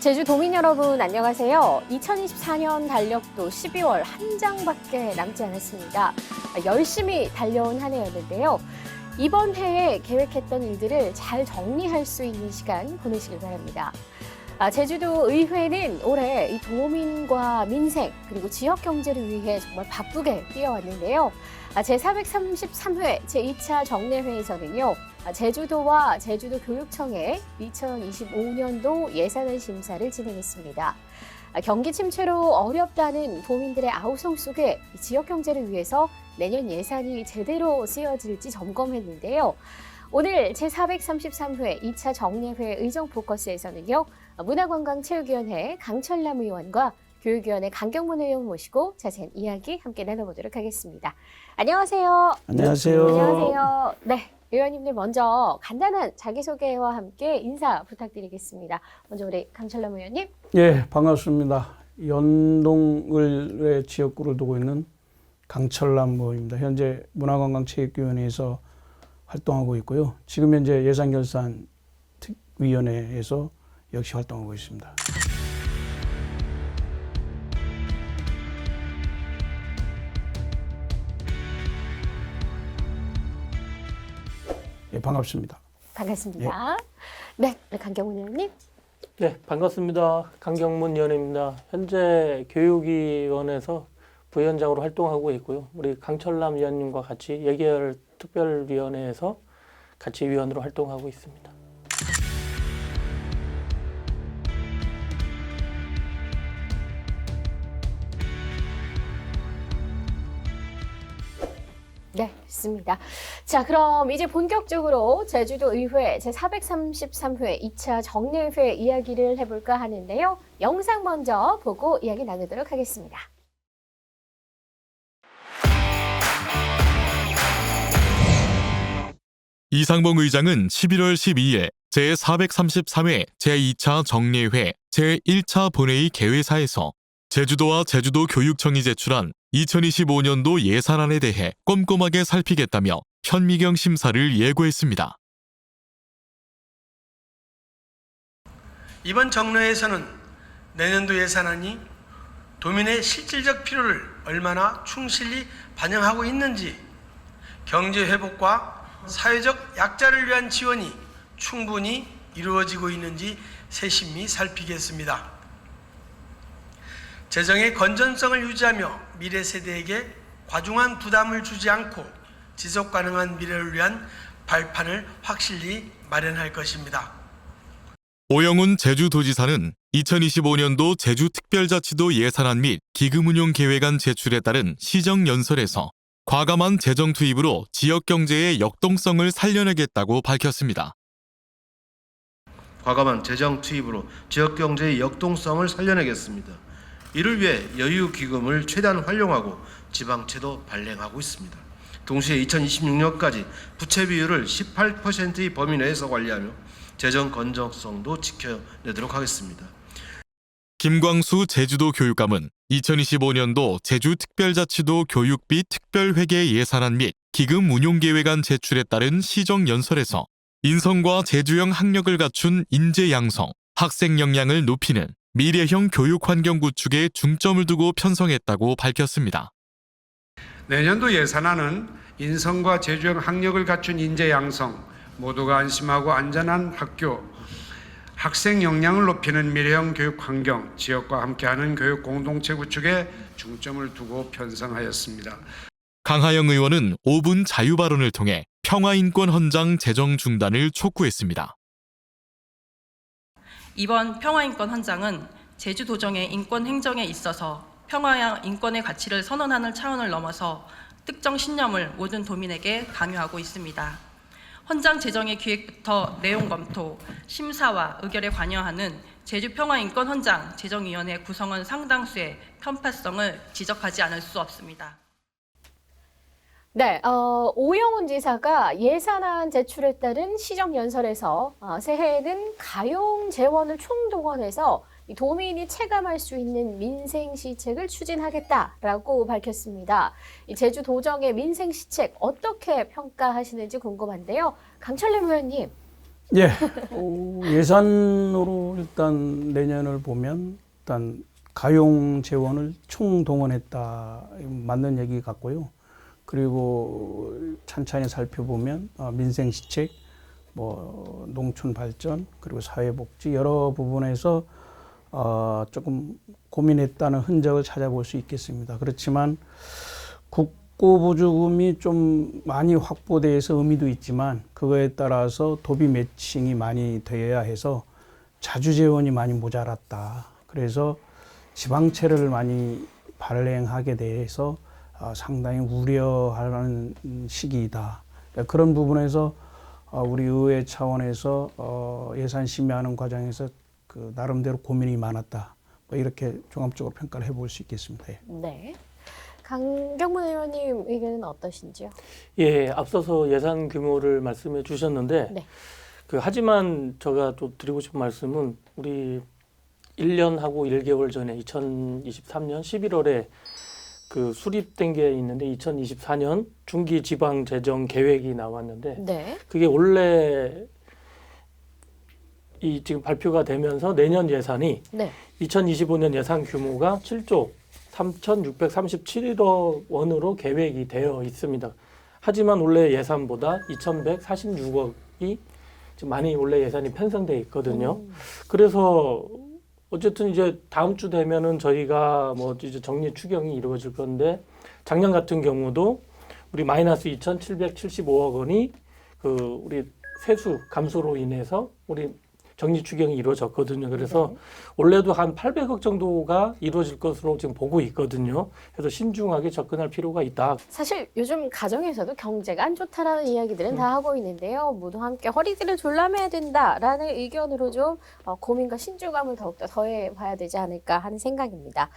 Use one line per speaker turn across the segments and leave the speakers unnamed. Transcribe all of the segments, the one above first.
제주도민 여러분 안녕하세요. 2024년 달력도 12월 한 장밖에 남지 않았습니다. 열심히 달려온 한 해였는데요. 이번 해에 계획했던 일들을 잘 정리할 수 있는 시간 보내시길 바랍니다. 제주도 의회는 올해 이 도민과 민생 그리고 지역 경제를 위해 정말 바쁘게 뛰어왔는데요. 제433회 제2차 정례회에서는요. 제주도와 제주도교육청의 2025년도 예산안 심사를 진행했습니다. 경기 침체로 어렵다는 도민들의 아우성 속에 지역 경제를 위해서 내년 예산이 제대로 쓰여질지 점검했는데요. 오늘 제433회 2차 정례회 의정 포커스에서는요. 문화관광체육위원회 강철남 의원과 교육위원회 강경문 의원 모시고 자세한 이야기 함께 나눠보도록 하겠습니다. 안녕하세요.
안녕하세요.
안녕하세요. 네, 의원님들 먼저 간단한 자기소개와 함께 인사 부탁드리겠습니다. 먼저 우리 강철남 의원님.
예, 반갑습니다. 연동을 지역구를 두고 있는 강철남 의원입니다. 현재 문화관광체육위원회에서 활동하고 있고요. 지금 현재 예산결산특위원회에서 역시 활동하고 있습니다. 예, 반갑습니다.
반갑습니다. 네, 강경문 의원님.
네, 반갑습니다. 강경문 의원입니다. 현재 교육위원회에서 부위원장으로 활동하고 있고요. 우리 강철남 의원님과 같이 예결 특별위원회에서 같이 위원으로 활동하고 있습니다.
네, 좋습니다. 자, 그럼 이제 본격적으로 제주도 의회 제433회 2차 정례회 이야기를 해볼까 하는데요. 영상 먼저 보고 이야기 나누도록 하겠습니다.
이상봉 의장은 11월 12일 제433회 제2차 정례회 제1차 본회의 개회사에서 제주도와 제주도 교육청이 제출한 2025년도 예산안에 대해 꼼꼼하게 살피겠다며 현미경 심사를 예고했습니다.
이번 정례에서는 내년도 예산안이 도민의 실질적 필요를 얼마나 충실히 반영하고 있는지, 경제 회복과 사회적 약자를 위한 지원이 충분히 이루어지고 있는지 세심히 살피겠습니다. 재정의 건전성을 유지하며 미래 세대에게 과중한 부담을 주지 않고 지속 가능한 미래를 위한 발판을 확실히 마련할 것입니다.
오영훈 제주도지사는 2025년도 제주특별자치도 예산안 및 기금운용계획안 제출에 따른 시정연설에서 과감한 재정 투입으로 지역 경제의 역동성을 살려내겠다고 밝혔습니다.
과감한 재정 투입으로 지역 경제의 역동성을 살려내겠습니다. 이를 위해 여유기금을 최대한 활용하고 지방채도 발행하고 있습니다. 동시에 2026년까지 부채 비율을 18%의 범위 내에서 관리하며 재정 건전성도 지켜내도록 하겠습니다.
김광수 제주도 교육감은 2025년도 제주특별자치도 교육비 특별회계 예산안 및 기금 운용계획안 제출에 따른 시정연설에서 인성과 제주형 학력을 갖춘 인재 양성, 학생 역량을 높이는 미래형 교육 환경 구축에 중점을 두고 편성했다고 밝혔습니다.
내년도 예산안은 인성과 제주형 학력을 갖춘 인재 양성, 모두가 안심하고 안전한 학교, 학생 역량을 높이는 미래형 교육 환경, 지역과 함께하는 교육 공동체 구축에 중점을 두고 편성하였습니다.
강하영 의원은 5분 자유 발언을 통해 평화인권 헌장 제정 중단을 촉구했습니다.
이번 평화인권 헌장은 제주도정의 인권 행정에 있어서 평화와 인권의 가치를 선언하는 차원을 넘어서 특정 신념을 모든 도민에게 강요하고 있습니다. 헌장 제정의 기획부터 내용 검토, 심사와 의결에 관여하는 제주평화인권 헌장 제정위원회 구성원 상당수의 편파성을 지적하지 않을 수 없습니다.
네, 오영훈 지사가 예산안 제출에 따른 시정연설에서 새해에는 가용 재원을 총동원해서 도민이 체감할 수 있는 민생시책을 추진하겠다라고 밝혔습니다. 제주도정의 민생시책 어떻게 평가하시는지 궁금한데요. 강철남 의원님.
예, 예산으로 일단 내년을 보면 일단 가용 재원을 총동원했다 맞는 얘기 같고요. 그리고 찬찬히 살펴보면 민생 시책, 뭐 농촌 발전 그리고 사회복지 여러 부분에서 조금 고민했다는 흔적을 찾아볼 수 있겠습니다. 그렇지만 국고보조금이 좀 많이 확보돼서 의미도 있지만 그거에 따라서 도비 매칭이 많이 되어야 해서 자주 재원이 많이 모자랐다. 그래서 지방채를 많이 발행하게 돼서 상당히 우려하는 시기이다. 그런 부분에서 우리 의회 차원에서 예산 심의하는 과정에서 그 나름대로 고민이 많았다. 뭐 이렇게 종합적으로 평가를 해볼 수 있겠습니다. 예.
네. 강경문 의원님 의견은 어떠신지요?
예, 앞서서 예산 규모를 말씀해 주셨는데
네.
하지만 제가 또 드리고 싶은 말씀은 우리 1년하고 1개월 전에 2023년 11월에 그 수립된 게 있는데 2024년 중기 지방 재정 계획이 나왔는데
네.
그게 원래 이 지금 발표가 되면서 내년 예산이
네.
2025년 예산 규모가 7조 3,637억 원으로 계획이 되어 있습니다. 하지만 원래 예산보다 2,146억이 많이 원래 예산이 편성돼 있거든요. 그래서 어쨌든 이제 다음 주 되면은 저희가 뭐 이제 정리 추경이 이루어질 건데 작년 같은 경우도 우리 마이너스 2,775억 원이 그 우리 세수 감소로 인해서 우리 정리 추경이 이루어졌거든요. 그래서
네.
원래도 한 800억 정도가 이루어질 것으로 지금 보고 있거든요. 그래서 신중하게 접근할 필요가 있다.
사실 요즘 가정에서도 경제가 안 좋다라는 이야기들은 다 하고 있는데요. 모두 함께 허리띠를 졸라매야 된다라는 의견으로 좀 고민과 신중함을 더욱더 더해봐야 되지 않을까 하는 생각입니다.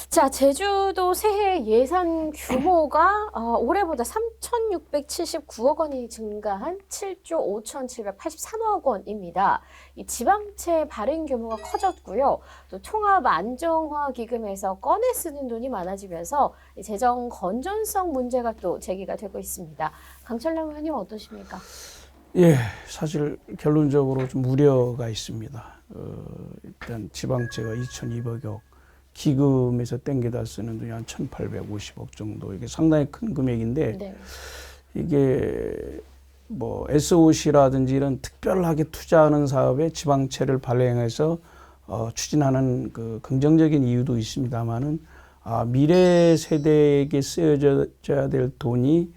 자, 제주도 새해 예산 규모가 올해보다 3,679억 원이 증가한 7조 5,783억 원입니다. 이 지방채 발행 규모가 커졌고요. 또 통합 안정화 기금에서 꺼내 쓰는 돈이 많아지면서 재정 건전성 문제가 또 제기가 되고 있습니다. 강철남 의원님 어떠십니까?
예, 사실 결론적으로 좀 우려가 있습니다. 일단 지방채가 2,200억, 기금에서 땡겨다 쓰는 돈이 한 1,850억 정도, 이게 상당히 큰 금액인데
네.
이게 뭐 SOC라든지 이런 특별하게 투자하는 사업에 지방채를 발행해서 추진하는 그 긍정적인 이유도 있습니다만은 미래 세대에게 쓰여져야 될 돈이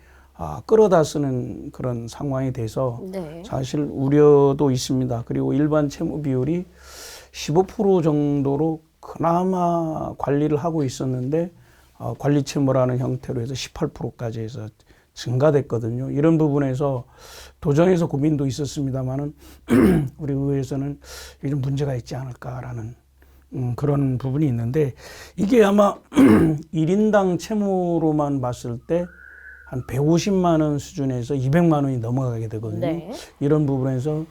끌어다 쓰는 그런 상황이 돼서
네.
사실 우려도 있습니다. 그리고 일반 채무 비율이 15% 정도로 그나마 관리를 하고 있었는데 관리 채무라는 형태로 해서 18%까지 해서 증가됐거든요. 이런 부분에서 도정에서 고민도 있었습니다만은 우리 의회에서는 이게 좀 문제가 있지 않을까라는 그런 부분이 있는데 이게 아마 1인당 채무로만 봤을 때 한 150만 원 수준에서 200만 원이 넘어가게 되거든요.
네.
이런 부분에서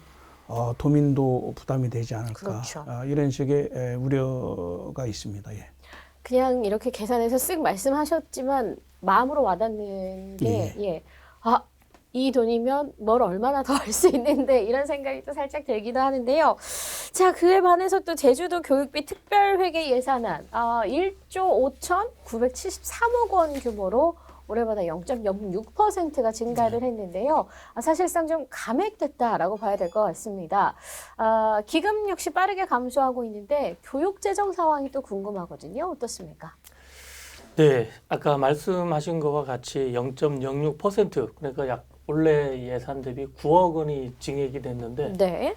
도민도 부담이 되지 않을까.
그렇죠.
이런 식의 우려가 있습니다. 예.
그냥 이렇게 계산해서 쓱 말씀하셨지만 마음으로 와닿는 게 이 돈이면 뭘 얼마나 더 할 수 있는데 이런 생각이 또 살짝 들기도 하는데요. 자, 그에 반해서 또 제주도 교육비 특별회계 예산안 1조 5,973억 원 규모로 올해보다 0.06%가 증가를 했는데요. 사실상 좀 감액됐다라고 봐야 될 것 같습니다. 기금 역시 빠르게 감소하고 있는데 교육 재정 상황이 또 궁금하거든요. 어떻습니까?
네, 아까 말씀하신 것과 같이 0.06% 그러니까 원래 예산 대비 9억 원이 증액이 됐는데
네.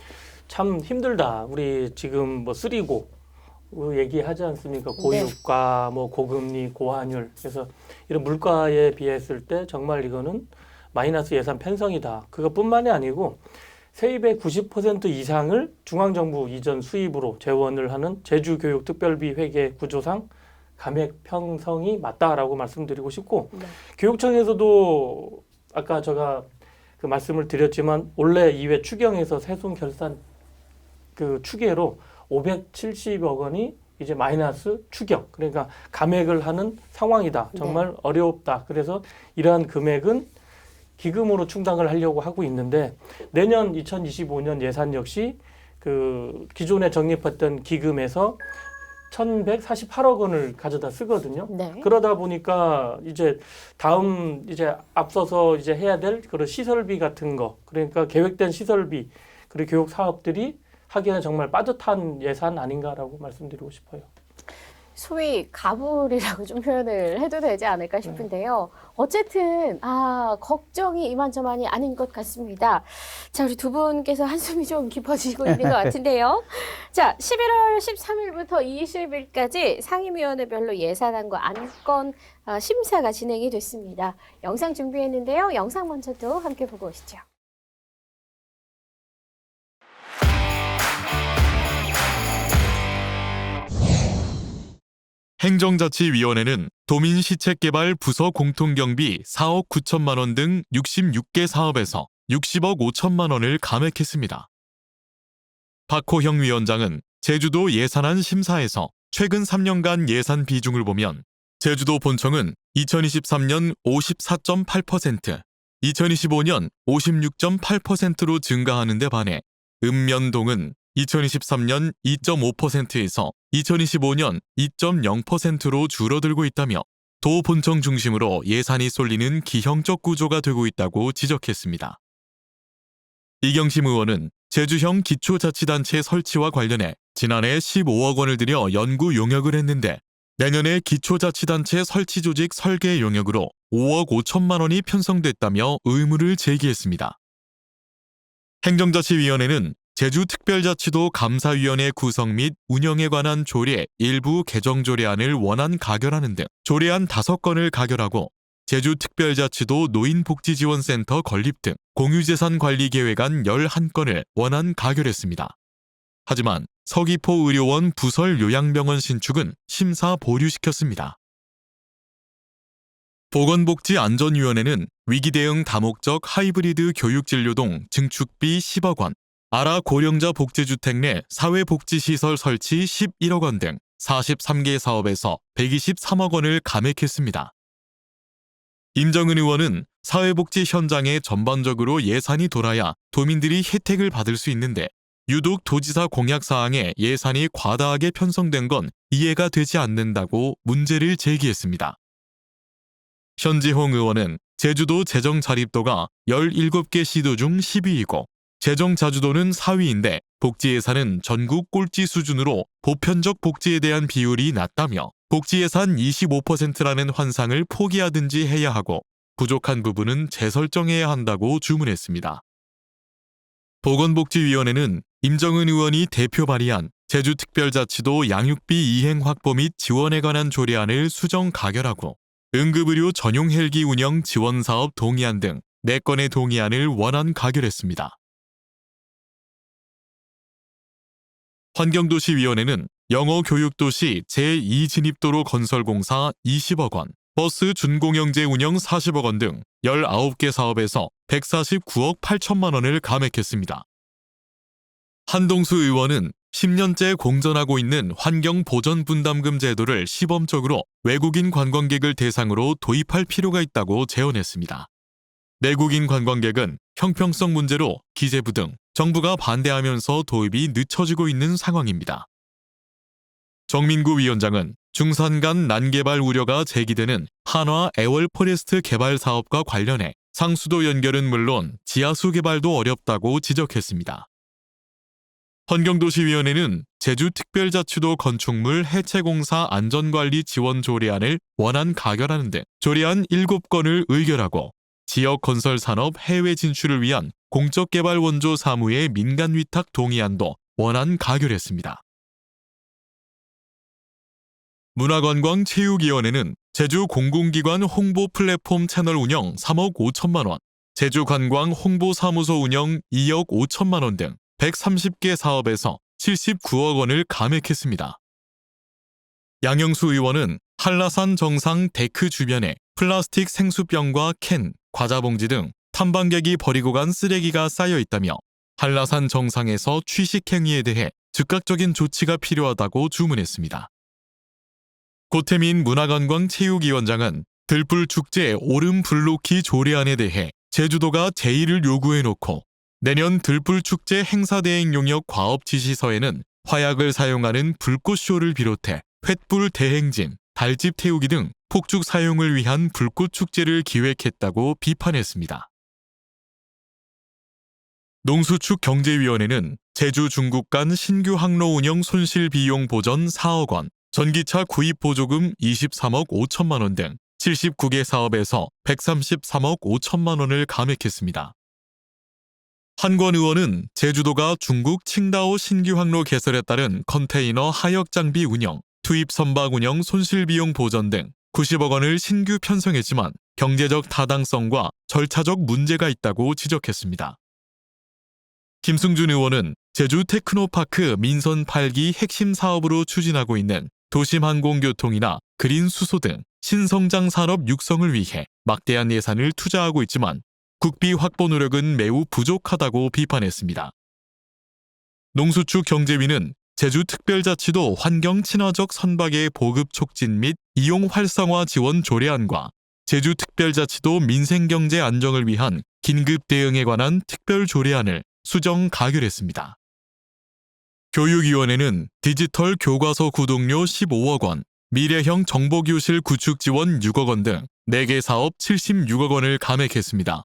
참 힘들다. 우리 지금 뭐 쓰리고 얘기하지 않습니까? 고유가, 뭐 고금리, 고환율. 그래서 이런 물가에 비했을 때 정말 이거는 마이너스 예산 편성이다. 그것뿐만이 아니고 세입의 90% 이상을 중앙정부 이전 수입으로 재원을 하는 제주교육특별비 회계 구조상 감액 편성이 맞다라고 말씀드리고 싶고
네.
교육청에서도 아까 제가 그 말씀을 드렸지만 원래 이외 추경에서 세손 결산 그 추계로 570억 원이 이제 마이너스 추경, 그러니까 감액을 하는 상황이다. 정말 어렵다. 그래서 이러한 금액은 기금으로 충당을 하려고 하고 있는데 내년 2025년 예산 역시 그 기존에 적립했던 기금에서 1,148억 원을 가져다 쓰거든요.
네.
그러다 보니까 이제 다음 이제 앞서서 이제 해야 될 그런 시설비 같은 거, 그러니까 계획된 시설비 그리고 교육 사업들이 하기에는 정말 빠듯한 예산 아닌가라고 말씀드리고 싶어요.
소위 가불이라고 좀 표현을 해도 되지 않을까 싶은데요. 어쨌든 걱정이 이만저만이 아닌 것 같습니다. 자, 우리 두 분께서 한숨이 좀 깊어지고 있는 것 같은데요. 자, 11월 13일부터 20일까지 상임위원회별로 예산안과 안건 심사가 진행이 됐습니다. 영상 준비했는데요. 영상 먼저 또 함께 보고 오시죠.
행정자치위원회는 도민시책개발 부서 공통경비 4억 9천만 원 등 66개 사업에서 60억 5천만 원을 감액했습니다. 박호형 위원장은 제주도 예산안 심사에서 최근 3년간 예산 비중을 보면 제주도 본청은 2023년 54.8%, 2025년 56.8%로 증가하는 데 반해 읍면동은 2023년 2.5%에서 2025년 2.0%로 줄어들고 있다며 도 본청 중심으로 예산이 쏠리는 기형적 구조가 되고 있다고 지적했습니다. 이경심 의원은 제주형 기초자치단체 설치와 관련해 지난해 15억 원을 들여 연구 용역을 했는데 내년에 기초자치단체 설치 조직 설계 용역으로 5억 5천만 원이 편성됐다며 의무를 제기했습니다. 행정자치위원회는 제주특별자치도 감사위원회 구성 및 운영에 관한 조례 일부 개정 조례안을 원안 가결하는 등 조례안 5건을 가결하고 제주특별자치도 노인복지지원센터 건립 등 공유재산 관리 계획안 11건을 원안 가결했습니다. 하지만 서귀포 의료원 부설 요양병원 신축은 심사 보류시켰습니다. 보건복지안전위원회는 위기대응 다목적 하이브리드 교육진료동 증축비 10억 원, 아라 고령자 복지주택 내 사회복지시설 설치 11억 원 등 43개 사업에서 123억 원을 감액했습니다. 임정은 의원은 사회복지 현장에 전반적으로 예산이 돌아야 도민들이 혜택을 받을 수 있는데 유독 도지사 공약사항에 예산이 과다하게 편성된 건 이해가 되지 않는다고 문제를 제기했습니다. 현지홍 의원은 제주도 재정 자립도가 17개 시도 중 10위이고 재정 자주도는 4위인데 복지 예산은 전국 꼴찌 수준으로 보편적 복지에 대한 비율이 낮다며 복지 예산 25%라는 환상을 포기하든지 해야 하고 부족한 부분은 재설정해야 한다고 주문했습니다. 보건복지위원회는 임정은 의원이 대표 발의한 제주특별자치도 양육비 이행 확보 및 지원에 관한 조례안을 수정 가결하고 응급의료 전용 헬기 운영 지원 사업 동의안 등 4건의 동의안을 원안 가결했습니다. 환경도시위원회는 영어교육도시 제2진입도로 건설공사 20억 원, 버스 준공영제 운영 40억 원 등 19개 사업에서 149억 8천만 원을 감액했습니다. 한동수 의원은 10년째 공전하고 있는 환경보전분담금 제도를 시범적으로 외국인 관광객을 대상으로 도입할 필요가 있다고 제언했습니다. 내국인 관광객은 형평성 문제로 기재부 등 정부가 반대하면서 도입이 늦춰지고 있는 상황입니다. 정민구 위원장은 중산 간 난개발 우려가 제기되는 한화 애월 포레스트 개발 사업과 관련해 상수도 연결은 물론 지하수 개발도 어렵다고 지적했습니다. 환경도시위원회는 제주특별자치도 건축물 해체공사 안전관리 지원 조례안을 원안 가결하는 등 조례안 7건을 의결하고 지역 건설 산업 해외 진출을 위한 공적개발 원조 사무의 민간 위탁 동의안도 원안 가결했습니다. 문화관광체육위원회는 제주 공공기관 홍보 플랫폼 채널 운영 3억 5천만 원, 제주관광 홍보사무소 운영 2억 5천만 원 등 130개 사업에서 79억 원을 감액했습니다. 양영수 의원은 한라산 정상 데크 주변에 플라스틱 생수병과 캔, 과자봉지 등 탐방객이 버리고 간 쓰레기가 쌓여 있다며 한라산 정상에서 취식 행위에 대해 즉각적인 조치가 필요하다고 주문했습니다. 고태민 문화관광체육위원장은 들불축제 오름 불놓기 조례안에 대해 제주도가 제의를 요구해놓고 내년 들불축제 행사대행 용역 과업 지시서에는 화약을 사용하는 불꽃쇼를 비롯해 횃불 대행진, 달집 태우기 등 폭죽 사용을 위한 불꽃축제를 기획했다고 비판했습니다. 농수축 경제위원회는 제주 중국 간 신규 항로 운영 손실 비용 보전 4억 원, 전기차 구입 보조금 23억 5천만 원 등 79개 사업에서 133억 5천만 원을 감액했습니다. 한권 의원은 제주도가 중국 칭다오 신규 항로 개설에 따른 컨테이너 하역 장비 운영, 투입 선박 운영 손실 비용 보전 등 90억 원을 신규 편성했지만 경제적 타당성과 절차적 문제가 있다고 지적했습니다. 김승준 의원은 제주 테크노파크 민선 8기 핵심 사업으로 추진하고 있는 도심항공교통이나 그린 수소 등 신성장 산업 육성을 위해 막대한 예산을 투자하고 있지만 국비 확보 노력은 매우 부족하다고 비판했습니다. 농수축 경제위는 제주특별자치도 환경 친화적 선박의 보급 촉진 및 이용 활성화 지원 조례안과 제주특별자치도 민생경제 안정을 위한 긴급 대응에 관한 특별 조례안을 수정 가결했습니다. 교육위원회는 디지털 교과서 구독료 15억 원, 미래형 정보교실 구축 지원 6억 원 등 4개 사업 76억 원을 감액했습니다.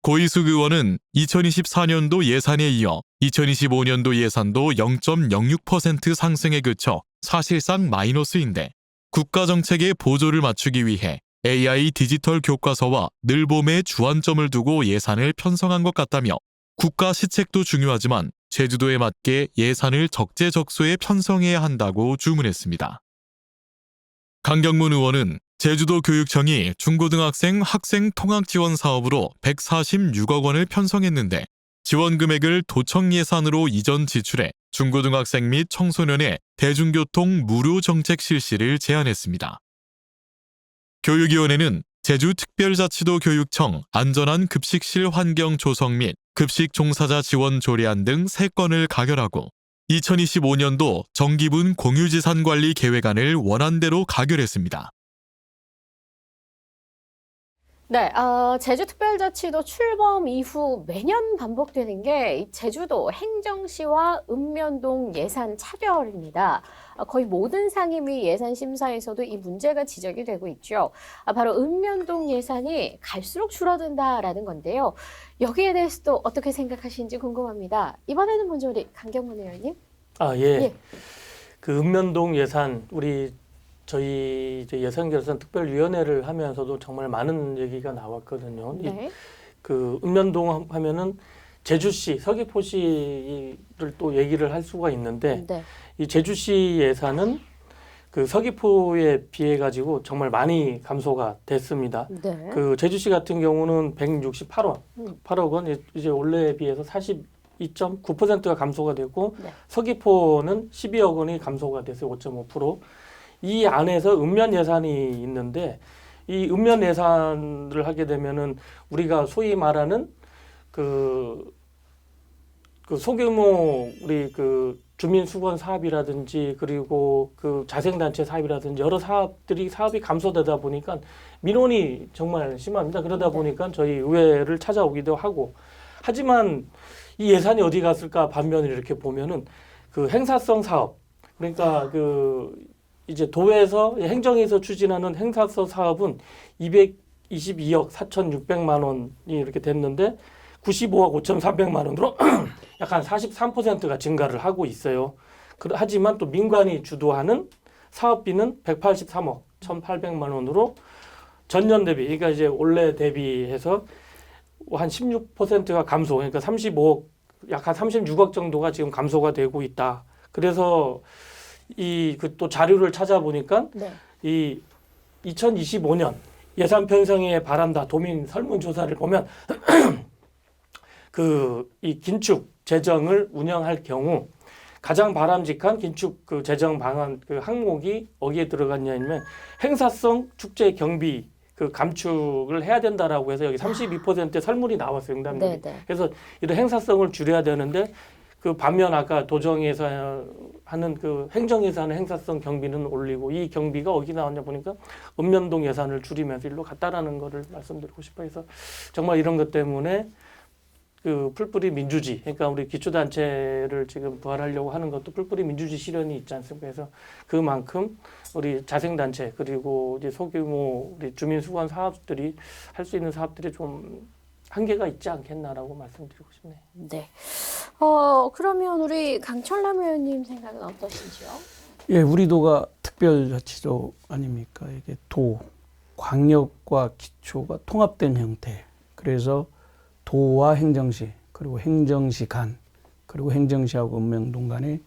고이숙 의원은 2024년도 예산에 이어 2025년도 예산도 0.06% 상승에 그쳐 사실상 마이너스인데 국가정책의 보조를 맞추기 위해 AI 디지털 교과서와 늘봄에 주안점을 두고 예산을 편성한 것 같다며 국가 시책도 중요하지만 제주도에 맞게 예산을 적재적소에 편성해야 한다고 주문했습니다. 강경문 의원은 제주도 교육청이 중고등학생 학생 통학 지원 사업으로 146억 원을 편성했는데 지원 금액을 도청 예산으로 이전 지출해 중고등학생 및 청소년의 대중교통 무료 정책 실시를 제안했습니다. 교육위원회는 제주특별자치도 교육청 안전한 급식실 환경 조성 및 급식 종사자 지원 조례안 등 3건을 가결하고 2025년도 정기분 공유지산 관리 계획안을 원안대로 가결했습니다.
네, 제주특별자치도 출범 이후 매년 반복되는 게 이 제주도 행정시와 읍면동 예산 차별입니다. 거의 모든 상임위 예산 심사에서도 이 문제가 지적이 되고 있죠. 바로 읍면동 예산이 갈수록 줄어든다라는 건데요. 여기에 대해서도 어떻게 생각하시는지 궁금합니다. 이번에는 먼저 우리 강경문 의원님.
예. 그 읍면동 예산 저희 이제 예산결산 특별위원회를 하면서도 정말 많은 얘기가 나왔거든요.
네.
그 읍면동 하면은 제주시, 서귀포시를 또 얘기를 할 수가 있는데
네.
이 제주시 예산은 그 서귀포에 비해 가지고 정말 많이 감소가 됐습니다.
네.
그 제주시 같은 경우는 168억 원, 이제 올해에 비해서 42.9%가 감소가 되고
네.
서귀포는 12억 원이 감소가 돼서 5.5%. 이 안에서 읍면 예산이 있는데 이 읍면 예산을 하게 되면은 우리가 소위 말하는 그 소규모 우리 그 주민 수건 사업이라든지 그리고 그 자생단체 사업이라든지 여러 사업이 감소되다 보니까 민원이 정말 심합니다. 그러다 보니까 저희 의회를 찾아오기도 하고 하지만 이 예산이 어디 갔을까 반면에 이렇게 보면은 그 행사성 사업 그러니까 이제 도에서 행정에서 추진하는 행사성 사업은 222억 4,600만 원이 이렇게 됐는데 95억 5,300만 원으로 약 한 43%가 증가를 하고 있어요. 하지만 또 민관이 주도하는 사업비는 183억 1,800만 원으로 전년 대비 그러니까 이제 올해 대비해서 한 16%가 감소 그러니까 35억 약 한 36억 정도가 지금 감소가 되고 있다. 그래서 또 자료를 찾아보니까
네.
이 2025년 예산 편성에 바란다 도민 설문조사를 보면 이 긴축 재정을 운영할 경우 가장 바람직한 긴축 그 재정 방안 그 항목이 어디에 들어갔냐면 행사성 축제 경비 그 감축을 해야 된다라고 해서 여기 32%의 설문이 나왔어요. 응답률이.
네.
그래서 이런 행사성을 줄여야 되는데 그 반면 아까 도정에서 하는 그 행정에서 하는 행사성 경비는 올리고 이 경비가 어디 나왔냐 보니까 읍면동 예산을 줄이면서 일로 갔다라는 거를 말씀드리고 싶어요. 그래서 정말 이런 것 때문에 그 풀뿌리 민주주의, 그러니까 우리 기초단체를 지금 부활하려고 하는 것도 풀뿌리 민주주의 실현이 있지 않습니까? 그래서 그만큼 우리 자생단체 그리고 이제 소규모 우리 주민수건 사업들이 할 수 있는 사업들이 좀 한계가 있지 않겠나라고 말씀드리고 싶네요.
네. 그러면 우리 강철남 의원님 생각은 어떠신지요?
예, 우리 도가 특별자치도 아닙니까? 이게 도, 광역과 기초가 통합된 형태. 그래서 도와 행정시, 그리고 행정시 간, 그리고 행정시하고 읍면동 간의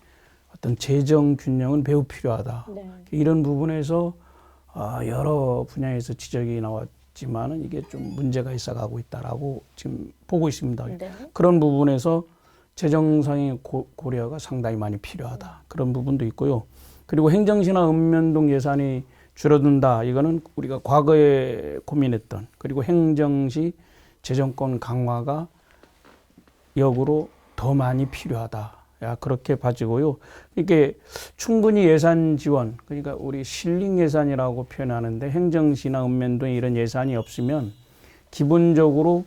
어떤 재정 균형은 매우 필요하다.
네.
이런 부분에서 여러 분야에서 지적이 나왔지만은 이게 좀 문제가 있어가고 있다라고 지금 보고 있습니다.
네.
그런 부분에서 재정상의 고려가 상당히 많이 필요하다. 그런 부분도 있고요. 그리고 행정시나 읍면동 예산이 줄어든다. 이거는 우리가 과거에 고민했던, 그리고 행정시 재정권 강화가 역으로 더 많이 필요하다. 그렇게 봐지고요. 이게 충분히 예산 지원, 그러니까 우리 실링 예산이라고 표현하는데 행정시나 읍면동에 이런 예산이 없으면 기본적으로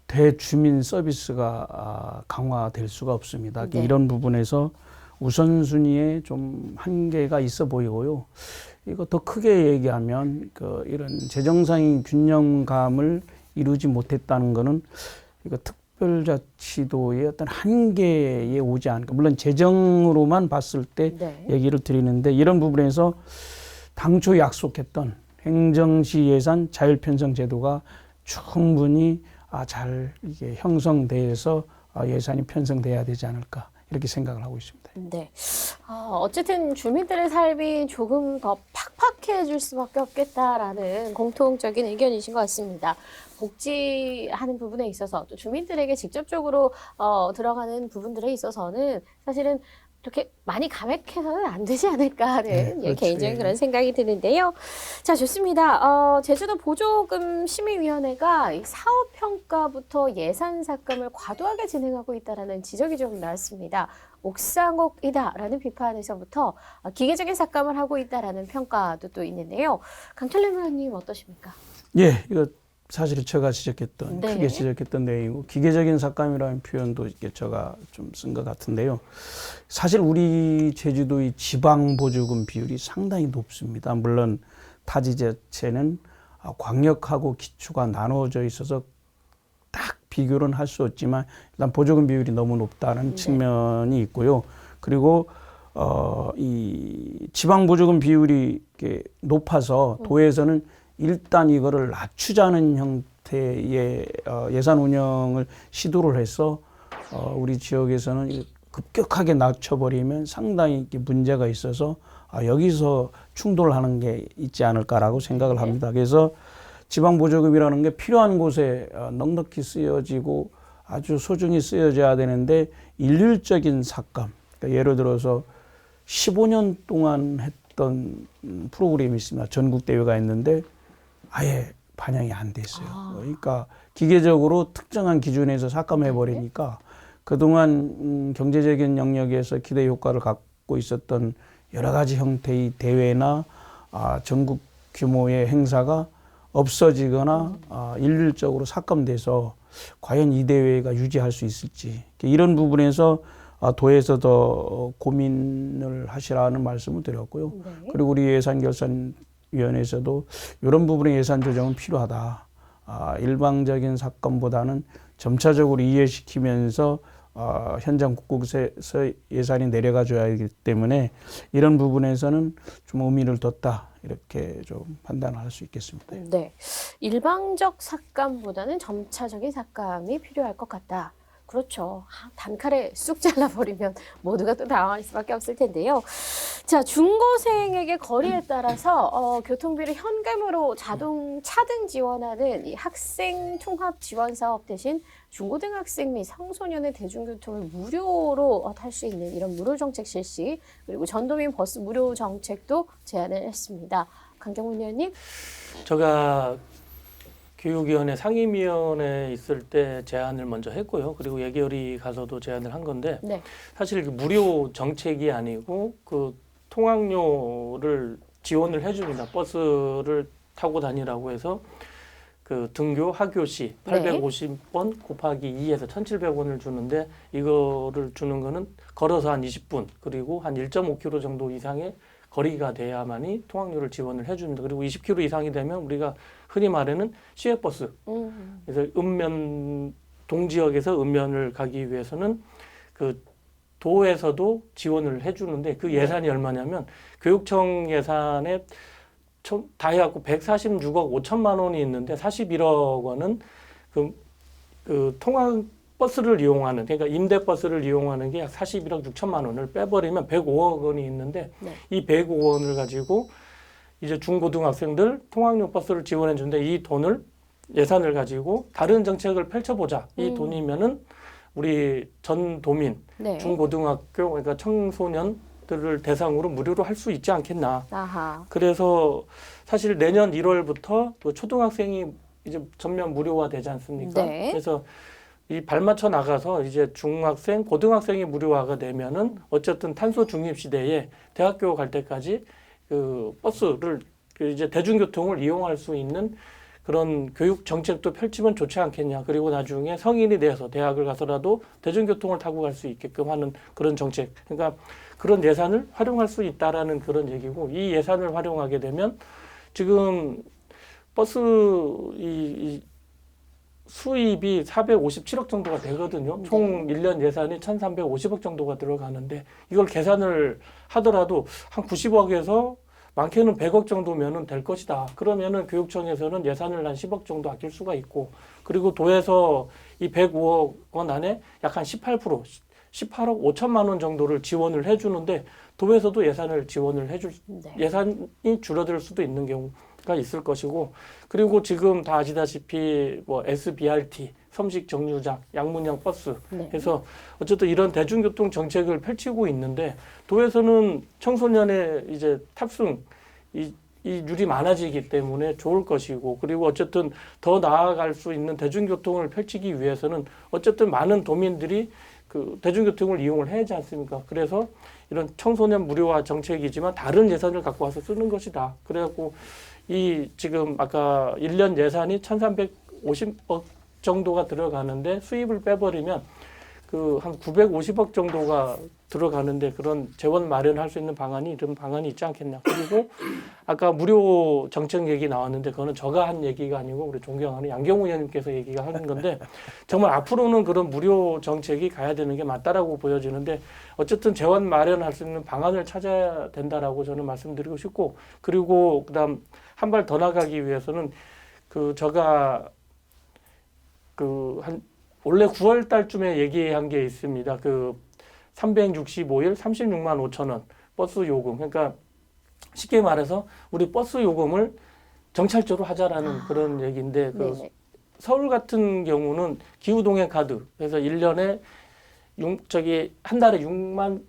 대주민 서비스가 강화될 수가 없습니다.
네.
이런 부분에서 우선순위에 좀 한계가 있어 보이고요. 이거 더 크게 얘기하면 이런 재정상의 균형감을 이루지 못했다는 것은 이거 특별자치도의 어떤 한계에 오지 않을까. 물론 재정으로만 봤을 때
네.
얘기를 드리는데 이런 부분에서 당초 약속했던 행정시 예산 자율편성 제도가 충분히 잘 이게 형성돼서 예산이 편성돼야 되지 않을까 이렇게 생각을 하고 있습니다.
네. 어쨌든 주민들의 삶이 조금 더 팍팍해질 수밖에 없겠다라는 공통적인 의견이신 것 같습니다. 복지하는 부분에 있어서 또 주민들에게 직접적으로 들어가는 부분들에 있어서는 사실은 이렇게 많이 감액해서는 안 되지 않을까 하는
네, 그렇죠.
개인적인
예.
그런 생각이 드는데요. 자, 좋습니다. 제주도 보조금 심의위원회가 이 사업평가부터 예산 삭감을 과도하게 진행하고 있다는 지적이 좀 나왔습니다. 옥상옥이다라는 비판에서부터 기계적인 삭감을 하고 있다라는 평가도 또 있는데요. 강철남 의원님 어떠십니까?
예, 이거 사실 제가 지적했던,
네.
크게 지적했던 내용이고, 기계적인 삭감이라는 표현도 이게 제가 좀 쓴 것 같은데요. 사실 우리 제주도의 지방보조금 비율이 상당히 높습니다. 물론 타지자체는 광역하고 기초가 나눠져 있어서 딱 비교는 할 수 없지만, 일단 보조금 비율이 너무 높다는
네.
측면이 있고요. 그리고 이 지방보조금 비율이 이렇게 높아서 도에서는 일단 이거를 낮추자는 형태의 예산 운영을 시도를 해서 우리 지역에서는 급격하게 낮춰버리면 상당히 이렇게 문제가 있어서 여기서 충돌하는 게 있지 않을까라고 생각을 합니다. 그래서 지방보조금이라는 게 필요한 곳에 넉넉히 쓰여지고 아주 소중히 쓰여져야 되는데 일률적인 삭감, 그러니까 예를 들어서 15년 동안 했던 프로그램이 있습니다. 전국대회가 있는데 아예 반영이 안 됐어요. 그러니까 기계적으로 특정한 기준에서 삭감해버리니까 그동안 경제적인 영역에서 기대 효과를 갖고 있었던 여러 가지 형태의 대회나 전국 규모의 행사가 없어지거나 일률적으로 삭감돼서 과연 이 대회가 유지할 수 있을지 이런 부분에서 도에서 더 고민을 하시라는 말씀을 드렸고요.
네.
그리고 우리 예산결산위원회에서도 이런 부분의 예산 조정은 필요하다. 일방적인 삭감보다는 점차적으로 이해시키면서 현장 곳곳에서 예산이 내려가 줘야 하기 때문에 이런 부분에서는 좀 의미를 뒀다. 이렇게 좀 판단을 할 수 있겠습니다.
네. 일방적 삭감보다는 점차적인 삭감이 필요할 것 같다. 그렇죠. 단칼에 쑥 잘라버리면 모두가 또 당황할 수밖에 없을 텐데요. 자, 중고생에게 거리에 따라서 교통비를 현금으로 자동 차등 지원하는 이 학생 통합 지원 사업 대신 중고등학생 및 청소년의 대중교통을 무료로 탈 수 있는 이런 무료 정책 실시, 그리고 전도민 버스 무료 정책도 제안을 했습니다. 강경훈 의원님.
제가 교육위원회 상임위원회에 있을 때 제안을 먼저 했고요. 그리고 예결위 가서도 제안을 한 건데
네.
사실 그 무료 정책이 아니고 그 통학료를 지원을 해줍니다. 버스를 타고 다니라고 해서 그 등교 하교시
네.
850원 곱하기 2에서 1,700원을 주는데 이거를 주는 거는 걸어서 한 20분 그리고 한 1.5km 정도 이상의 거리가 돼야만이 통학료를 지원을 해줍니다. 그리고 20km 이상이 되면 우리가 흔히 말하는 시외버스 그래서 읍면 동지역에서 읍면을 가기 위해서는 그 도에서도 지원을 해주는데 그 예산이 얼마냐면 교육청 예산에 다 해갖고 146억 5천만 원이 있는데 41억 원은 그 통학 버스를 이용하는 그러니까 임대 버스를 이용하는 게 약 41억 6천만 원을 빼버리면 105억 원이 있는데
네.
이 105억 원을 가지고 이제 중고등학생들 통학료 버스를 지원해 주는데 이 돈을 예산을 가지고 다른 정책을 펼쳐보자. 이 돈이면은 우리 전 도민
네.
중고등학교 그러니까 청소년들을 대상으로 무료로 할 수 있지 않겠나.
아하.
그래서 사실 내년 1월부터 또 초등학생이 이제 전면 무료화 되지 않습니까?
네.
그래서 이 발맞춰 나가서 이제 중학생, 고등학생이 무료화가 되면은 어쨌든 탄소 중립 시대에 대학교 갈 때까지 그 버스를 그 이제 대중교통을 이용할 수 있는 그런 교육 정책도 펼치면 좋지 않겠냐. 그리고 나중에 성인이 돼서 대학을 가서라도 대중교통을 타고 갈 수 있게끔 하는 그런 정책. 그러니까 그런 예산을 활용할 수 있다라는 그런 얘기고 이 예산을 활용하게 되면 지금 버스 이 수입이 457억 정도가 되거든요. 총 1년 예산이 1,350억 정도가 들어가는데 이걸 계산을 하더라도 한 90억에서 많게는 100억 정도면은 될 것이다. 그러면은 교육청에서는 예산을 한 10억 정도 아낄 수가 있고 그리고 도에서 이 105억 원 안에 약 한 18%, 18억 5천만 원 정도를 지원을 해주는데 도에서도 예산을 지원을 해줄 예산이 줄어들 수도 있는 경우가 있을 것이고 그리고 지금 다 아시다시피 뭐 SBRT, 섬식 정류장, 양문형 버스 해서 어쨌든 이런 대중교통 정책을 펼치고 있는데 도에서는 청소년의 이제 탑승 이 률이 많아지기 때문에 좋을 것이고 그리고 어쨌든 더 나아갈 수 있는 대중교통을 펼치기 위해서는 어쨌든 많은 도민들이 그 대중교통을 이용을 해야 하지 않습니까? 그래서 이런 청소년 무료화 정책이지만 다른 예산을 갖고 와서 쓰는 것이다. 그래갖고 이 지금 아까 1년 예산이 1,350억 정도가 들어가는데 수입을 빼버리면 그 한 950억 정도가 들어가는데 그런 재원 마련할 수 있는 방안이 이런 방안이 있지 않겠냐. 그리고 아까 무료 정책 얘기 나왔는데 그거는 제가 한 얘기가 아니고 우리 존경하는 양경우 의원님께서 얘기가 하는 건데 정말 앞으로는 그런 무료 정책이 가야 되는 게 맞다라고 보여지는데 어쨌든 재원 마련할 수 있는 방안을 찾아야 된다라고 저는 말씀드리고 싶고 그리고 그다음 한 발 더 나가기 위해서는 그 제가 그 한 원래 9월 달쯤에 얘기한 게 있습니다. 그 365일 36만 5천 원 버스 요금. 그러니까 쉽게 말해서 우리 버스 요금을 정찰제로 하자라는 그런 얘기인데 그 서울 같은 경우는 기후동행 카드. 그래서 1년에 한 달에 6만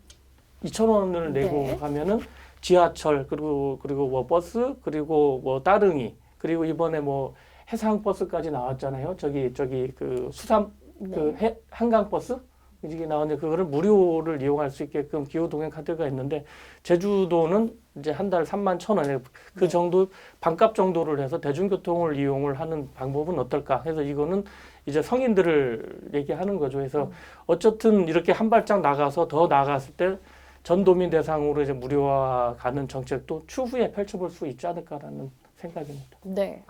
2천 원을 내고 가면은 지하철 그리고 뭐 버스 그리고 뭐 따릉이 그리고 이번에 뭐 해상 버스까지 나왔잖아요. 저기 그 수산 그 한강 버스 이게 나왔는데 그거를 무료를 이용할 수 있게끔 기후동행 카드가 있는데 제주도는 이제 한 달 3만 1,000원에 그 정도 반값 정도를 해서 대중교통을 이용을 하는 방법은 어떨까 해서 이거는 이제 성인들을 얘기하는 거죠. 그래서 어쨌든 이렇게 한 발짝 나가서 더 나갔을 때 전 도민 대상으로 이제 무료화 가는 정책도 추후에 펼쳐볼 수 있지 않을까라는 생각입니다.
네,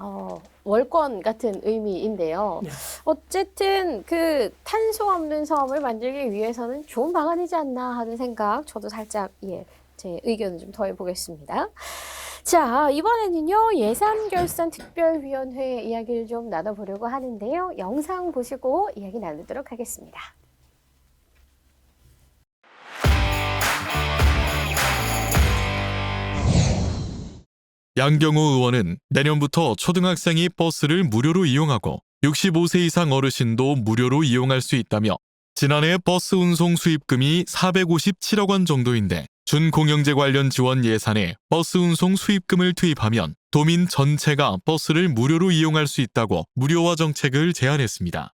월권 같은 의미인데요. 어쨌든 그 탄소 없는 섬을 만들기 위해서는 좋은 방안이지 않나 하는 생각 저도 살짝 제 의견을 좀 더해보겠습니다. 자, 이번에는요 예산결산특별위원회 이야기를 좀 나눠보려고 하는데요. 영상 보시고 이야기 나누도록 하겠습니다.
양경호 의원은 내년부터 초등학생이 버스를 무료로 이용하고 65세 이상 어르신도 무료로 이용할 수 있다며 지난해 버스 운송 수입금이 457억 원 정도인데 준공영제 관련 지원 예산에 버스 운송 수입금을 투입하면 도민 전체가 버스를 무료로 이용할 수 있다고 무료화 정책을 제안했습니다.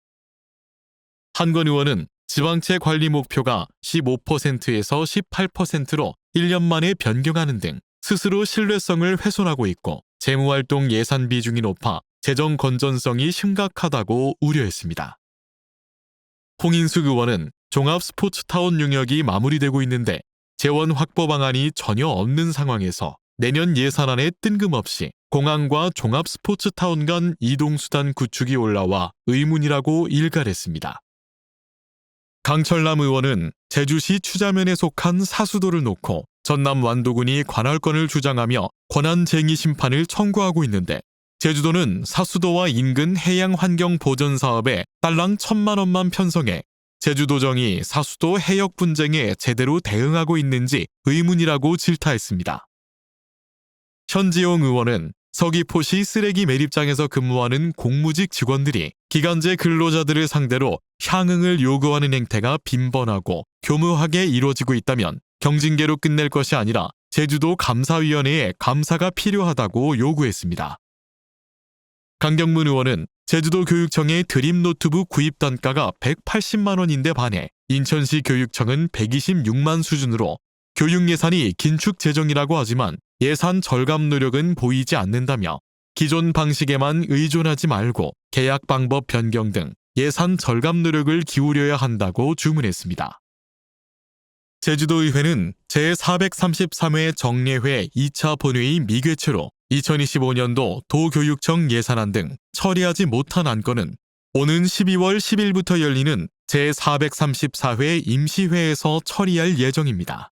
한건 의원은 지방채 관리 목표가 15%에서 18%로 1년 만에 변경하는 등 스스로 신뢰성을 훼손하고 있고 재무활동 예산 비중이 높아 재정 건전성이 심각하다고 우려했습니다. 홍인숙 의원은 종합스포츠타운 용역이 마무리되고 있는데 재원 확보 방안이 전혀 없는 상황에서 내년 예산안에 뜬금없이 공항과 종합스포츠타운 간 이동수단 구축이 올라와 의문이라고 일갈했습니다. 강철남 의원은 제주시 추자면에 속한 사수도를 놓고 전남 완도군이 관할권을 주장하며 권한쟁의 심판을 청구하고 있는데 제주도는 사수도와 인근 해양환경보전사업에 달랑 1,000만 원만 편성해 제주도정이 사수도 해역 분쟁에 제대로 대응하고 있는지 의문이라고 질타했습니다. 현지용 의원은 서귀포시 쓰레기 매립장에서 근무하는 공무직 직원들이 기간제 근로자들을 상대로 향응을 요구하는 행태가 빈번하고 교묘하게 이루어지고 있다면 경징계로 끝낼 것이 아니라 제주도 감사위원회에 감사가 필요하다고 요구했습니다. 강경문 의원은 제주도 교육청의 드림 노트북 구입 단가가 180만 원인데 반해 인천시 교육청은 126만 수준으로 교육 예산이 긴축 재정이라고 하지만 예산 절감 노력은 보이지 않는다며 기존 방식에만 의존하지 말고 계약 방법 변경 등 예산 절감 노력을 기울여야 한다고 주문했습니다. 제주도의회는 제433회 정례회 2차 본회의 미개최로 2025년도 도교육청 예산안 등 처리하지 못한 안건은 오는 12월 10일부터 열리는 제434회 임시회에서 처리할 예정입니다.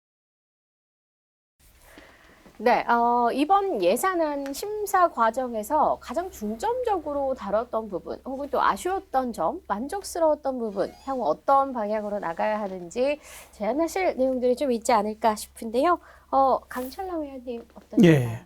네, 이번 예산안 심사 과정에서 가장 중점적으로 다뤘던 부분, 혹은 또 아쉬웠던 점, 만족스러웠던 부분, 향후 어떤 방향으로 나가야 하는지 제안하실 내용들이 좀 있지 않을까 싶은데요. 강철남 의원님 어떠신가요?
예.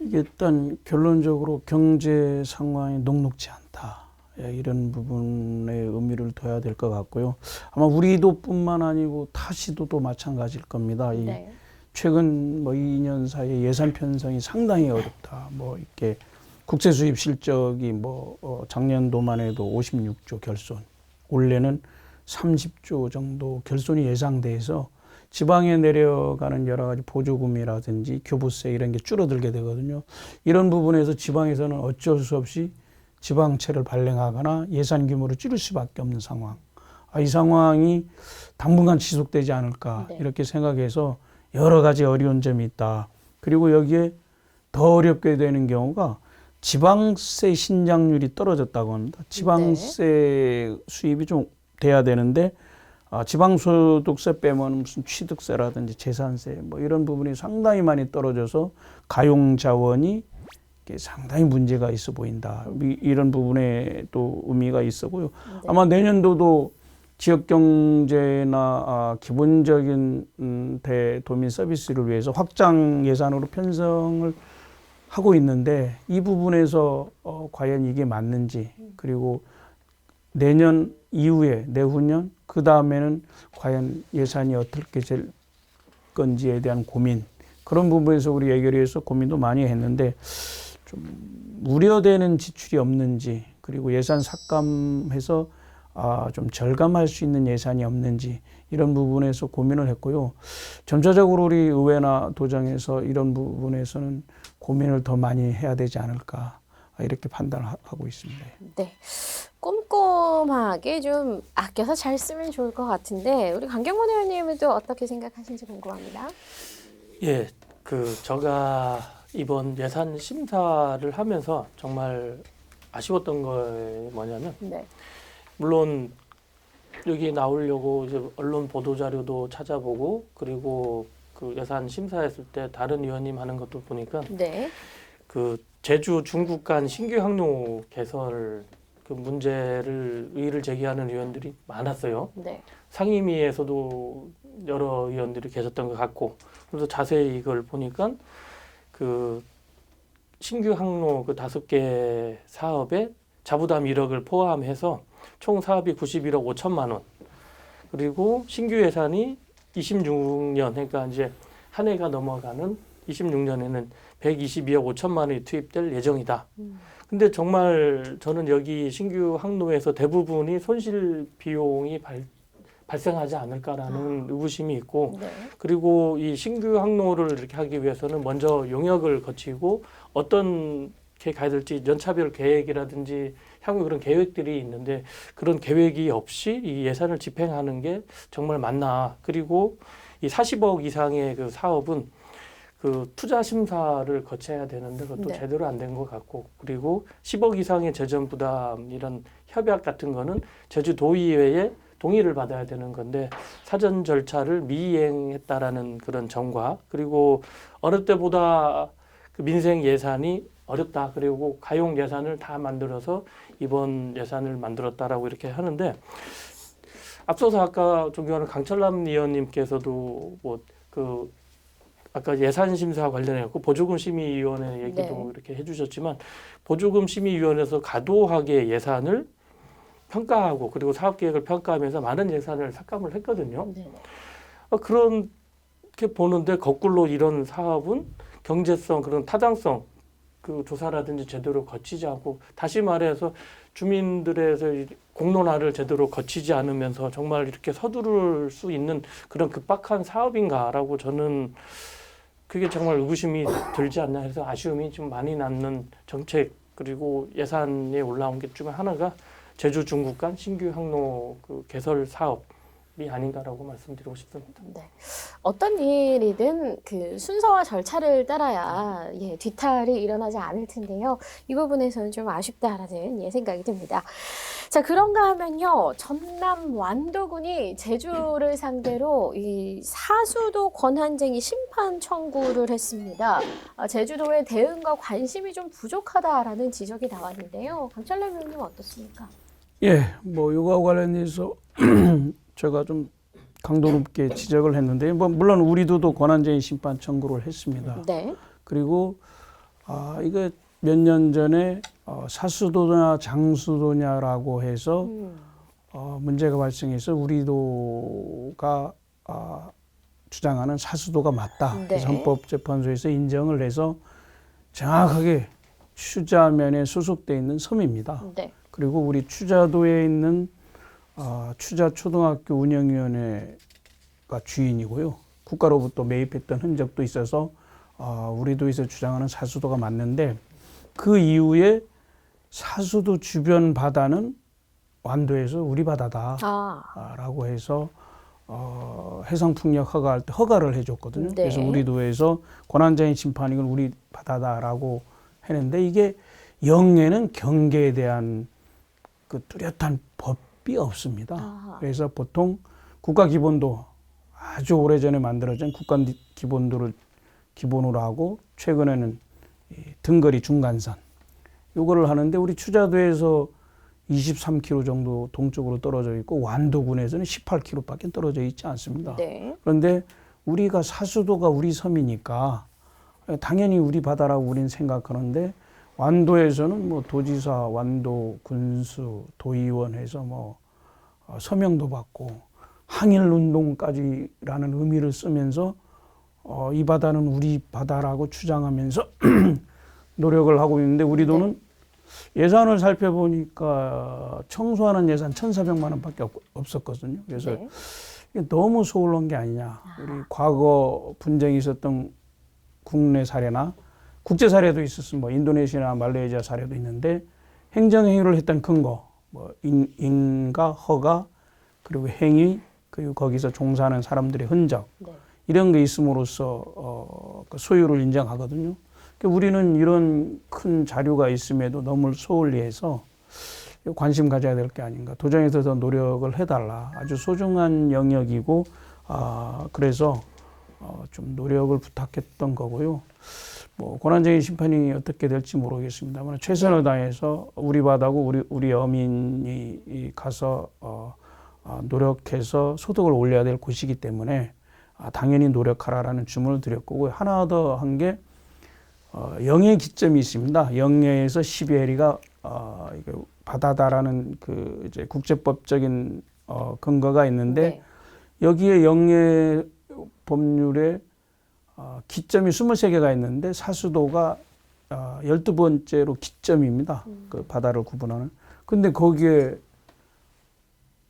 이게 일단 결론적으로 경제 상황이 녹록지 않다. 예, 이런 부분에 의미를 둬야 될 것 같고요. 아마 우리도뿐만 아니고 타 시도도 마찬가지일 겁니다.
네.
최근 2년 사이에 예산 편성이 상당히 어렵다. 이렇게 국제 수입 실적이 작년도만 해도 56조 결손, 올해는 30조 정도 결손이 예상돼서 지방에 내려가는 여러 가지 보조금이라든지 교부세 이런 게 줄어들게 되거든요. 이런 부분에서 지방에서는 어쩔 수 없이 지방채를 발행하거나 예산 규모를 줄일 수밖에 없는 상황. 이 상황이 당분간 지속되지 않을까 이렇게 생각해서 여러 가지 어려운 점이 있다. 그리고 여기에 더 어렵게 되는 경우가 지방세 신장률이 떨어졌다고 합니다. 지방세 수입이 좀 돼야 되는데 지방소득세 빼면 무슨 취득세라든지 재산세 이런 부분이 상당히 많이 떨어져서 가용자원이 상당히 문제가 있어 보인다. 이런 부분에 또 의미가 있었고요. 아마 내년도도 지역경제나 기본적인 대도민 서비스를 위해서 확장 예산으로 편성을 하고 있는데 이 부분에서 과연 이게 맞는지, 그리고 내년 이후에 내후년 그 다음에는 과연 예산이 어떻게 될 건지에 대한 고민, 그런 부분에서 우리 예결위에서 고민도 많이 했는데 좀 우려되는 지출이 없는지, 그리고 예산 삭감해서 좀 절감할 수 있는 예산이 없는지 이런 부분에서 고민을 했고요. 전체적으로 우리 의회나 도정에서 이런 부분에서는 고민을 더 많이 해야 되지 않을까 이렇게 판단을 하고 있습니다.
네, 꼼꼼하게 좀 아껴서 잘 쓰면 좋을 것 같은데 우리 강경문 의원님은 또 어떻게 생각하시는지 궁금합니다.
예, 제가 이번 예산 심사를 하면서 정말 아쉬웠던 게 뭐냐면, 물론 여기 나오려고 이제 언론 보도 자료도 찾아보고, 그리고 그 예산 심사했을 때 다른 의원님 하는 것도 보니까 제주 중국 간 신규 항로 개설 문제를 의의를 제기하는 의원들이 많았어요. 상임위에서도 여러 의원들이 계셨던 것 같고, 그래서 자세히 이걸 보니까 신규 항로 5개 사업에 자부담 1억을 포함해서 총 사업이 91억 5천만 원, 그리고 신규 예산이 26년 그러니까 이제 한 해가 넘어가는 26년에는 122억 5천만 원이 투입될 예정이다. 근데 정말 저는 여기 신규 항로에서 대부분이 손실 비용이 발생하지 않을까라는 의구심이 있고
네.
그리고 이 신규 항로를 이렇게 하기 위해서는 먼저 용역을 거치고 어떤 게 가야 될지 연차별 계획이라든지 향후 그런 계획들이 있는데 그런 계획이 없이 이 예산을 집행하는 게 정말 맞나. 그리고 이 40억 이상의 그 사업은 그 투자 심사를 거쳐야 되는데 그것도
네.
제대로 안 된 것 같고 그리고 10억 이상의 재정 부담 이런 협약 같은 거는 제주도의회에 동의를 받아야 되는 건데 사전 절차를 미이행했다라는 그런 점과 그리고 어느 때보다 그 민생 예산이 어렵다. 그리고 가용 예산을 다 만들어서 이번 예산을 만들었다라고 이렇게 하는데 앞서서 아까 존경하는 강철남 의원님께서도 뭐 그 아까 예산 심사 관련해 갖고 보조금 심의위원회 얘기도
네.
이렇게 해주셨지만 보조금 심의위원회에서 과도하게 예산을 평가하고 그리고 사업 계획을 평가하면서 많은 예산을 삭감을 했거든요.
네.
그렇게 보는데 거꾸로 이런 사업은 경제성 그런 타당성 그 조사라든지 제대로 거치지 않고 다시 말해서 주민들에서 공론화를 제대로 거치지 않으면서 정말 이렇게 서두를 수 있는 그런 급박한 사업인가라고 저는 그게 정말 의구심이 들지 않나 해서 아쉬움이 좀 많이 남는 정책 그리고 예산에 올라온 게 중 하나가 제주 중국 간 신규 항로 그 개설 사업이 아닌가라고 말씀드리고 싶습니다.
네. 어떤 일이든 그 순서와 절차를 따라야 뒤탈이 일어나지 않을 텐데요. 이 부분에서는 좀 아쉽다라는 생각이 듭니다. 자, 그런가 하면요. 전남 완도군이 제주를 상대로 이 사수도 권한쟁의 심판 청구를 했습니다. 제주도의 대응과 관심이 좀 부족하다라는 지적이 나왔는데요. 강철남 의원님 어떻습니까?
예, 뭐 이거와 관련해서 제가 좀 강도 높게 지적을 했는데, 뭐 물론 우리도 권한쟁의 심판 청구를 했습니다.
네.
그리고 이거 몇 년 전에 사수도냐 장수도냐라고 해서 문제가 발생해서 우리도가 주장하는 사수도가 맞다.
네.
그래서 헌법재판소에서 인정을 해서 정확하게 추자면에 소속돼 있는 섬입니다.
네.
그리고 우리 추자도에 있는 추자초등학교 운영위원회가 주인이고요. 국가로부터 매입했던 흔적도 있어서 우리 도에서 주장하는 사수도가 맞는데 그 이후에 사수도 주변 바다는 완도에서 우리 바다다라고 해서 해상풍력 허가할 때 허가를 해줬거든요.
네.
그래서 우리 도에서 권한쟁의 심판 이건 우리 바다다라고 했는데 이게 영에는 경계에 대한 그 뚜렷한 법이 없습니다.
아하.
그래서 보통 국가기본도 아주 오래전에 만들어진 국가기본도를 기본으로 하고 최근에는 이 등거리 중간선 요거를 하는데 우리 추자도에서 23km 정도 동쪽으로 떨어져 있고 완도군에서는 18km밖에 떨어져 있지 않습니다.
네.
그런데 우리가 사수도가 우리 섬이니까 당연히 우리 바다라고 우리는 생각하는데 완도에서는 뭐 도지사, 완도, 군수, 도의원 해서 뭐 서명도 받고 항일운동까지라는 의미를 쓰면서 이 바다는 우리 바다라고 주장하면서 노력을 하고 있는데 우리 도는 예산을 살펴보니까 청소하는 예산 1,400만 원밖에 없었거든요. 그래서
네.
이게 너무 소홀한 게 아니냐. 우리 과거 분쟁이 있었던 국내 사례나 국제 사례도 있었습니다. 뭐 인도네시아나 말레이시아 사례도 있는데 행정행위를 했던 근거, 뭐 인가, 허가, 그리고 행위, 그리고 거기서 종사하는 사람들의 흔적
네.
이런 게 있음으로써 그 소유를 인정하거든요. 그러니까 우리는 이런 큰 자료가 있음에도 너무 소홀히해서 관심 가져야 될 게 아닌가. 도정에서 더 노력을 해달라. 아주 소중한 영역이고 그래서 좀 노력을 부탁했던 거고요. 뭐 권한쟁의 심판이 어떻게 될지 모르겠습니다만 최선을 다해서 우리 바다고 우리 어민이 가서 노력해서 소득을 올려야 될 곳이기 때문에 당연히 노력하라라는 주문을 드렸고 하나 더 한 게 영해 기점이 있습니다. 영해에서 시베리가 바다다라는 그 이제 국제법적인 근거가 있는데
네.
여기에 영예 법률에 기점이 23개가 있는데 사수도가 12번째로 기점입니다. 그 바다를 구분하는. 근데 거기에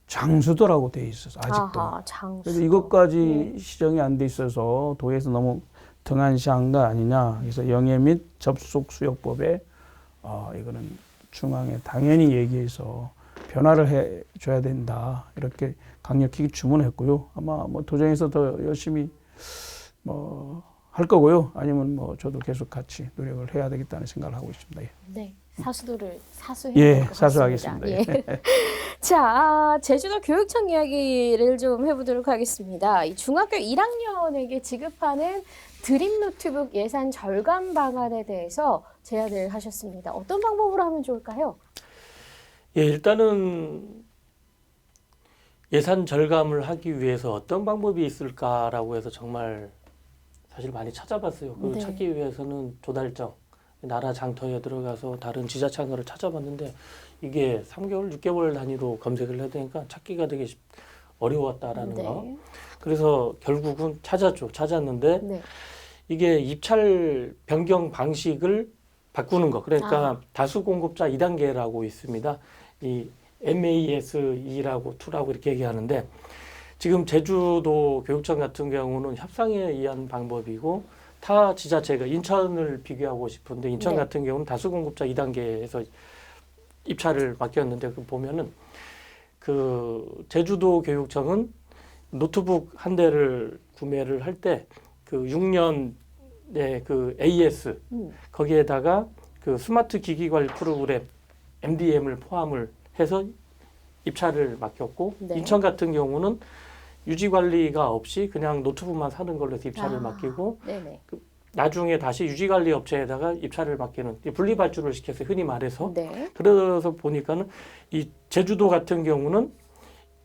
장수도라고 돼 있어서 아직도.
아하, 장수.
그래서 이것까지 시정이 안 돼 있어서 도에서 너무 등한시한 거 아니냐. 그래서 영해 및 접속 수역법에 이거는 중앙에 당연히 얘기해서 변화를 해줘야 된다. 이렇게 강력히 주문했고요. 아마 뭐 도정에서 더 열심히 할 거고요. 아니면 저도 계속 같이 노력을 해야 되겠다는 생각을 하고 있습니다. 예.
네, 사수도를 사수해야
예,
될 것
사수하겠습니다.
같습니다. 예. 자, 제주도 교육청 이야기를 좀 해보도록 하겠습니다. 이 중학교 1학년에게 지급하는 드림 노트북 예산 절감 방안에 대해서 제안을 하셨습니다. 어떤 방법으로 하면 좋을까요?
예, 일단은 예산 절감을 하기 위해서 어떤 방법이 있을까라고 해서 정말 사실 많이 찾아봤어요. 그
네.
찾기 위해서는 조달청, 나라 장터에 들어가서 다른 지자체를 찾아봤는데 이게 3개월, 6개월 단위로 검색을 해야 되니까 찾기가 되게 어려웠다라는
네.
거. 그래서 결국은 찾았는데
네.
이게 입찰 변경 방식을 바꾸는 거. 그러니까 다수 공급자 2단계라고 있습니다. 이 MAS2라고 2라고 이렇게 얘기하는데 지금 제주도 교육청 같은 경우는 협상에 의한 방법이고 타 지자체가 인천을 비교하고 싶은데 인천
네.
같은 경우는 다수 공급자 2단계에서 입찰을 맡겼는데 그 보면은 그 제주도 교육청은 노트북 한 대를 구매를 할 때 그 6년의 그 AS 거기에다가 그 스마트 기기 관리 프로그램 MDM을 포함을 해서 입찰을 맡겼고
네.
인천 같은 경우는 유지 관리가 없이 그냥 노트북만 사는 걸로 해서 입찰을 맡기고
네네.
나중에 다시 유지 관리 업체에다가 입찰을 맡기는 분리 발주를 시켜서 흔히 말해서
네.
그래서 보니까는 이 제주도 같은 경우는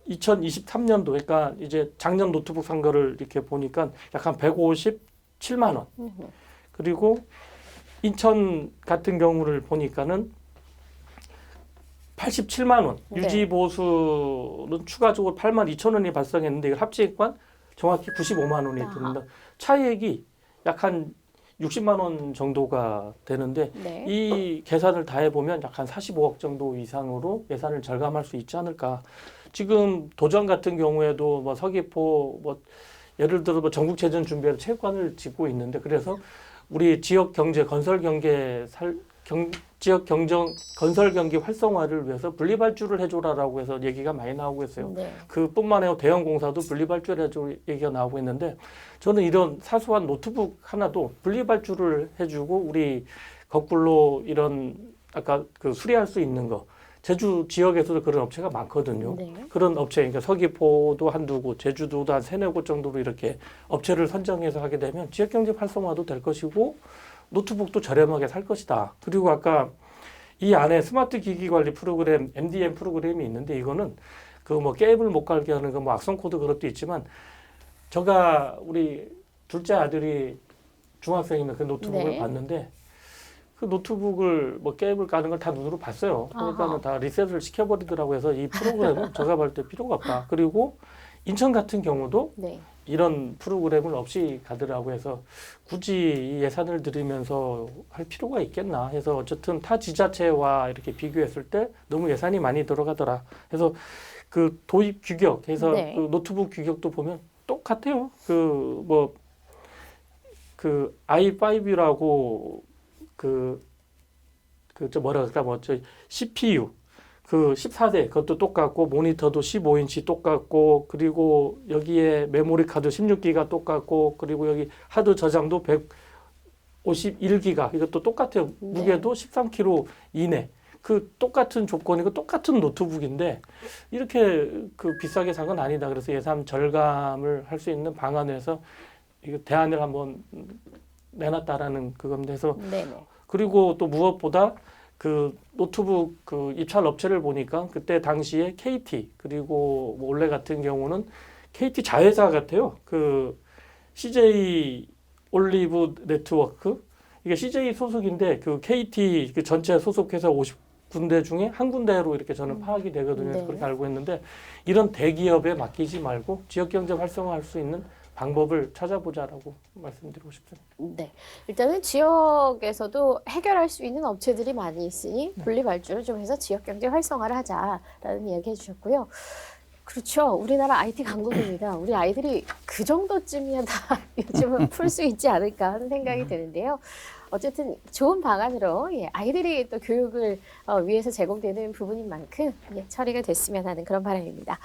2023년도 그러니까 이제 작년 노트북 산 거를 이렇게 보니까 약 한 157만 원. 그리고 인천 같은 경우를 보니까는 87만 원.
네.
유지 보수는 추가적으로 8만 2천 원이 발생했는데 이걸 합치니까 정확히 95만 원이 듭니다. 차액이 약 한 60만 원 정도가 되는데
네.
이 계산을 다 해보면 약 한 45억 정도 이상으로 예산을 절감할 수 있지 않을까. 지금 도전 같은 경우에도 뭐 서귀포 뭐 예를 들어 뭐 전국체전 준비해서 체육관을 짓고 있는데 그래서 우리 지역 경제 건설 경제 지역 건설 경기 활성화를 위해서 분리 발주를 해줘라라고 해서 얘기가 많이 나오고 있어요.
네.
그뿐만 아니라 대형 공사도 분리 발주를 해줘 얘기가 나오고 있는데 저는 이런 사소한 노트북 하나도 분리 발주를 해주고 우리 거꾸로 이런 아까 그 수리할 수 있는 거 제주 지역에서도 그런 업체가 많거든요.
네.
그런 업체, 그러니까 서귀포도 한두 곳, 제주도도 한 3-4곳 정도로 이렇게 업체를 선정해서 하게 되면 지역 경제 활성화도 될 것이고 노트북도 저렴하게 살 것이다. 그리고 아까 이 안에 스마트 기기 관리 프로그램, MDM 프로그램이 있는데 이거는 그 뭐 게임을 못 갈게 하는 거 뭐 악성 코드 그것도 있지만 제가 우리 둘째 아들이 중학생이면 그 노트북을
네.
봤는데 그 노트북을 뭐 게임을 까는 걸 다 눈으로 봤어요. 그러니까는 다 리셋을 시켜버리더라고 해서 이 프로그램은 제가 볼 때 필요가 없다. 그리고 인천 같은 경우도
네.
이런 프로그램을 없이 가더라고 해서 굳이 이 예산을 들이면서 할 필요가 있겠나 해서 어쨌든 타 지자체와 이렇게 비교했을 때 너무 예산이 많이 들어가더라. 그래서 그 도입 규격 해서
네.
그 노트북 규격도 보면 똑같아요. 그 i5라고 저 뭐라 그럴까 저 CPU 그 14대 그것도 똑같고 모니터도 15인치 똑같고 그리고 여기에 메모리 카드 16기가 똑같고 그리고 여기 하드 저장도 151기가 이것도 똑같아요.
네.
무게도 13kg 이내. 그 똑같은 조건이고 똑같은 노트북인데 이렇게 그 비싸게 산 건 아니다. 그래서 예산 절감을 할 수 있는 방안에서 이거 대안을 한번 내놨다라는 그겁니다. 그래서
네네.
그리고 또 무엇보다 그 노트북 그 입찰 업체를 보니까 그때 당시에 KT 그리고 뭐 원래 같은 경우는 KT 자회사 같아요. 그 CJ 올리브 네트워크 이게 CJ 소속인데 그 KT 그 전체 소속회사 군데 중에 한 군데로 이렇게 저는 파악이 되거든요.
네.
그렇게 알고 있는데 이런 대기업에 맡기지 말고 지역 경제 활성화할 수 있는 방법을 찾아보자라고 말씀드리고 싶습니다.
네. 일단은 지역에서도 해결할 수 있는 업체들이 많이 있으니 분리발주를 좀 해서 지역 경제 활성화를 하자라는 이야기 해주셨고요. 그렇죠. 우리나라 IT 강국입니다. 우리 아이들이 그 정도쯤이야 다 요즘은 풀 수 있지 않을까 하는 생각이 드는데요. 어쨌든 좋은 방안으로 아이들이 또 교육을 위해서 제공되는 부분인 만큼 처리가 됐으면 하는 그런 바람입니다.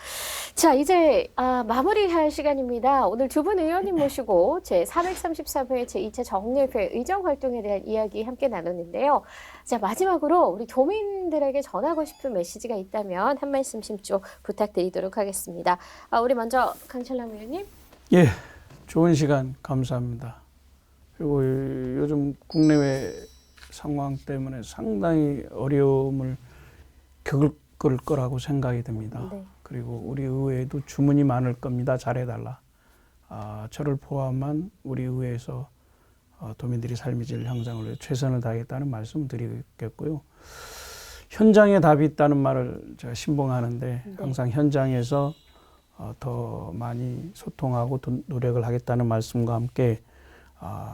자, 이제 마무리할 시간입니다. 오늘 두 분 의원님 모시고 제433회 제2차 정례회 의정활동에 대한 이야기 함께 나눴는데요. 자, 마지막으로 우리 도민들에게 전하고 싶은 메시지가 있다면 한 말씀씩 좀 부탁드리도록 하겠습니다. 우리 먼저 강철남 의원님.
예, 좋은 시간 감사합니다. 그리고 요즘 국내외 상황 때문에 상당히 어려움을 겪을 거라고 생각이 듭니다.
네.
그리고 우리 의회에도 주문이 많을 겁니다. 잘해달라. 저를 포함한 우리 의회에서 도민들이 삶의 질 향상을 위해 최선을 다하겠다는 말씀 드리겠고요. 현장에 답이 있다는 말을 제가 신봉하는데 항상 현장에서 더 많이 소통하고 노력을 하겠다는 말씀과 함께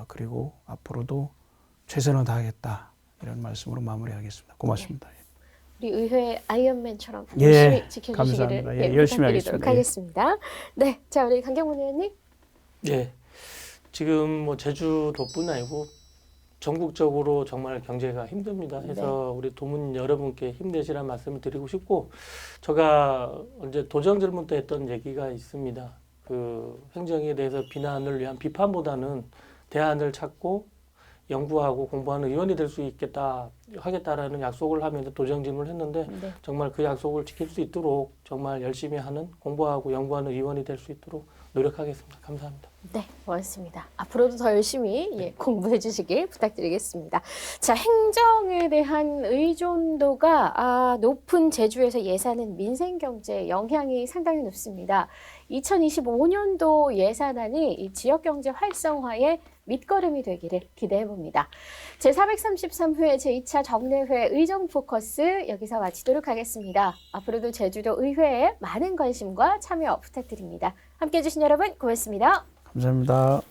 그리고 앞으로도 최선을 다하겠다 이런 말씀으로 마무리하겠습니다. 고맙습니다.
우리 의회 아이언맨처럼
예,
열심히 지켜주시기를
감사합니다. 예, 열심히
부탁드리도록
하겠습니다.
하겠습니다. 네, 자 우리 강경문 의원님.
예, 지금 뭐 제주도뿐 아니고 전국적으로 정말 경제가 힘듭니다. 해서 우리 도민 여러분께 힘내시라는 말씀을 드리고 싶고, 제가 언제 도정 질문 때 했던 얘기가 있습니다. 그 행정에 대해서 비난을 위한 비판보다는 대안을 찾고 연구하고 공부하는 의원이 될 수 있겠다 하겠다라는 약속을 하면서 도정 질문을 했는데 정말 그 약속을 지킬 수 있도록 정말 열심히 하는 공부하고 연구하는 의원이 될 수 있도록 노력하겠습니다. 감사합니다.
네, 고맙습니다. 앞으로도 더 열심히 공부해 주시길 부탁드리겠습니다. 자, 행정에 대한 의존도가 높은 제주에서 예산은 민생 경제에 영향이 상당히 높습니다. 2025년도 예산안이 이 지역 경제 활성화의 밑거름이 되기를 기대해 봅니다. 제433회 제2차 정례회 의정 포커스 여기서 마치도록 하겠습니다. 앞으로도 제주도 의회에 많은 관심과 참여 부탁드립니다. 함께해 주신 여러분 고맙습니다.
감사합니다.